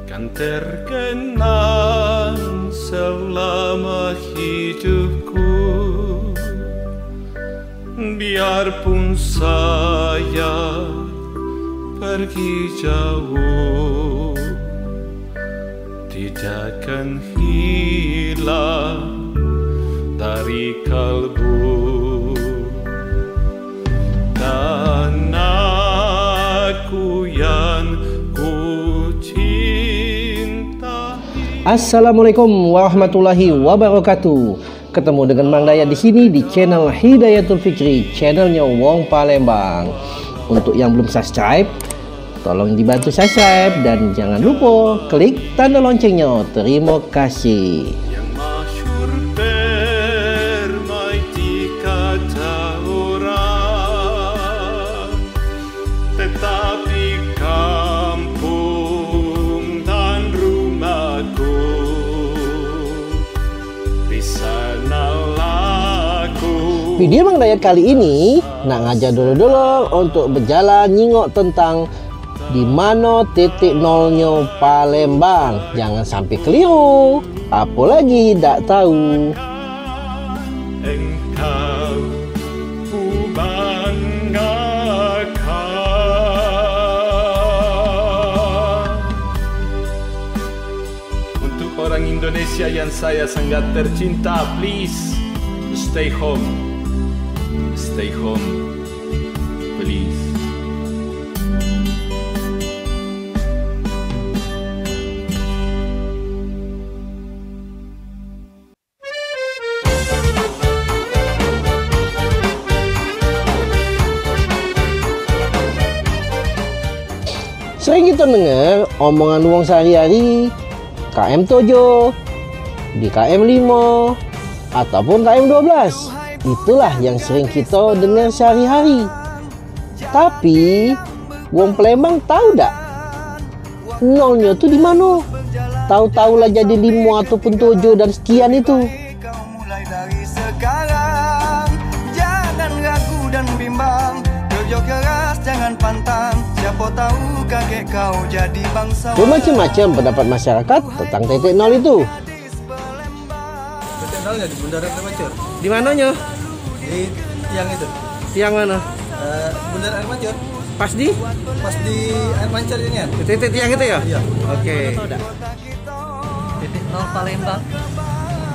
Kan terkenang selama hidupku, biarpun saya pergi jauh, tidak akan hilang dari kalbu. Dan aku yang ku cintai. Assalamualaikum warahmatullahi wabarakatuh. Ketemu dengan Mang Dayat di sini di channel Hidayatul Fikri, channelnya Wong Palembang. Untuk yang belum subscribe, tolong dibantu subscribe dan jangan lupa klik tanda loncengnya. Terima kasih. Yang masyhur permai dikata orang, tetapi kampung dan rumahku di sana laku. Video Mang Dayat kali ini nak ngajak dulu untuk berjalan nyingok tentang di mana titik nolnya Palembang. Jangan sampai keliru, apalagi tak tahu. Engkau ku banggakan. Untuk orang Indonesia yang saya sangat tercinta, please stay home. Stay home, please. Sering kita dengar omongan wong sehari-hari KM 7, di KM 5, ataupun KM 12. Itulah yang sering kita dengar sehari-hari. Tapi wong Palembang tahu tak nolnya tuh di mana? Tahu-tahulah jadi 5 ataupun 7 dan sekian itu. Mulai dari sekarang, jangan ragu dan bimbang, kerja keras jangan pantang, siapa tahu kakek kau jadi bangsawan. Bermacam-macam pendapat masyarakat tentang titik nol itu. Titik nolnya di Bundaran Air Mancur. Di mananya? Di tiang itu. Tiang mana? Bundaran Air Mancur. Pas di Air Mancur ini kan. titik tiang itu ya? Iya. Oke. Titik nol Palembang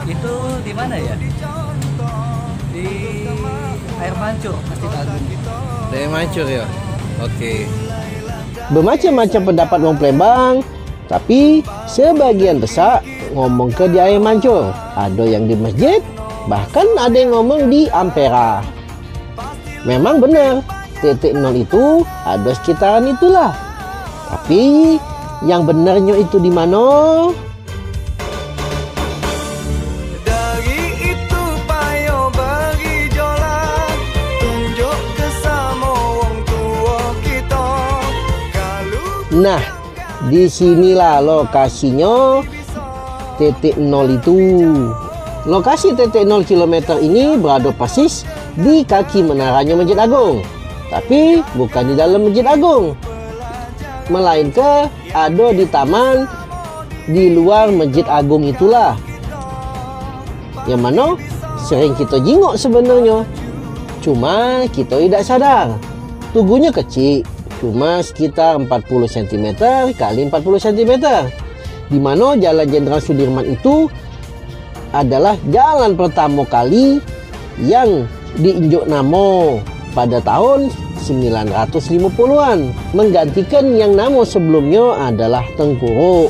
itu di mana ya? Di Air Mancur, Masjid Agung. Dari Mancur ya. Oke. Bermacam-macam pendapat wong Palembang, tapi sebagian besar ngomong ke di Air Mancur. Ada yang di masjid, bahkan ada yang ngomong di Ampera. Memang benar, titik nol itu ada sekitaran itulah. Tapi yang benarnya itu di mana? Dari itu payo beri jolan, tunjuk ke sama wong tua kita. Kalau Nah, disinilah lokasinya titik nol itu. Lokasi titik 0 km ini berada persis di kaki menaranya Masjid Agung. Tapi bukan di dalam Masjid Agung, melainkan ada di taman di luar Masjid Agung itulah. Yang mana sering kita jingok sebenarnya. Cuma kita tidak sadar. Tugunya kecil, cuma sekitar 40 cm kali 40 cm. Di mana Jalan Jenderal Sudirman itu adalah jalan pertama kali yang diinjak nama pada tahun 950-an, menggantikan yang nama sebelumnya adalah Tengkuruk.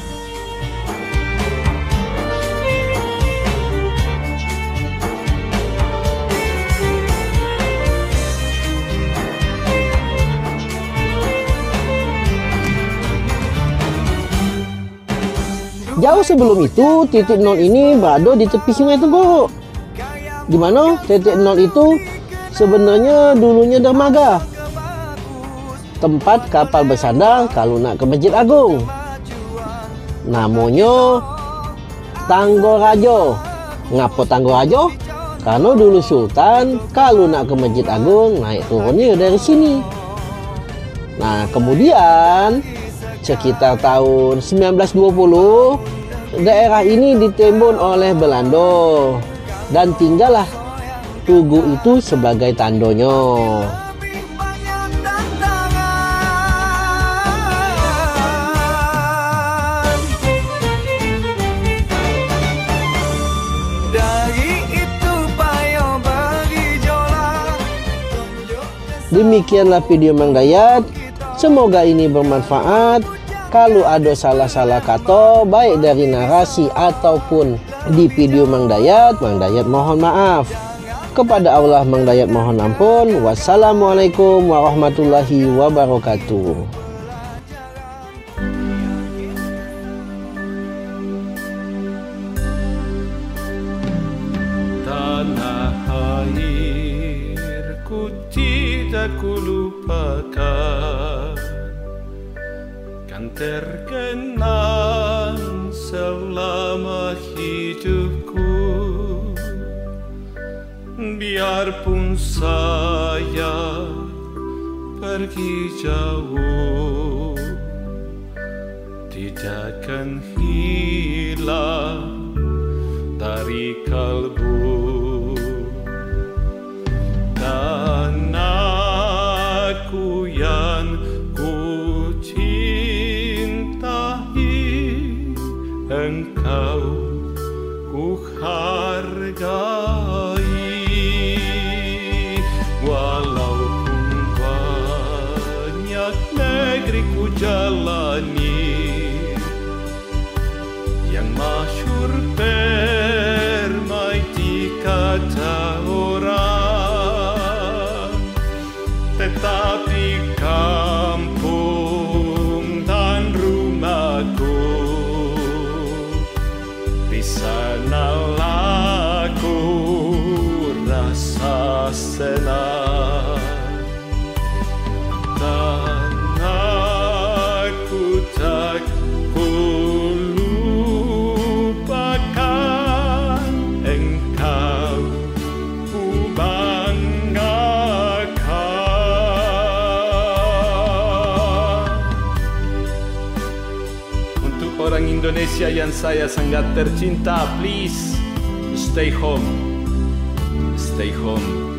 Jauh sebelum itu, titik nol ini berada di tepi Sungai Tengkuruk. Di mana titik nol itu sebenarnya dulunya dermaga, tempat kapal bersandar kalau nak ke Masjid Agung. Namanya Tanggorajo. Ngapa Tanggorajo? Karena dulu Sultan kalau nak ke Masjid Agung naik turunnya dari sini. Nah kemudian Sekitar tahun 1920, daerah ini ditembun oleh Belanda dan tinggallah Tugu itu sebagai tandonya. Lebih banyak tantangan. Dari itu payo bergejolak. Demikianlah video Mang Dayat. Semoga ini bermanfaat. Kalau ada salah-salah kata baik dari narasi ataupun di video Mang Dayat mohon maaf. Kepada Allah Mang Dayat mohon ampun. Wassalamualaikum warahmatullahi wabarakatuh. Tanah airku tidak kulupakan, kan terkenang selama hidupku. Biarpun saya pergi jauh, tidak akan hilang dari kalbu. Tanahku yang ku cintai, engkau ku hargai. Walaupun banyak negeri ku jalani, yang masyhur permai dikata orang, tetapi kampung dan rumahku, di sanalah aku rasa senang. Tanahku tak kulupakan, engkau ku banggakan. Untuk orang Indonesia yang saya sangat tercinta, please stay home. Stay home.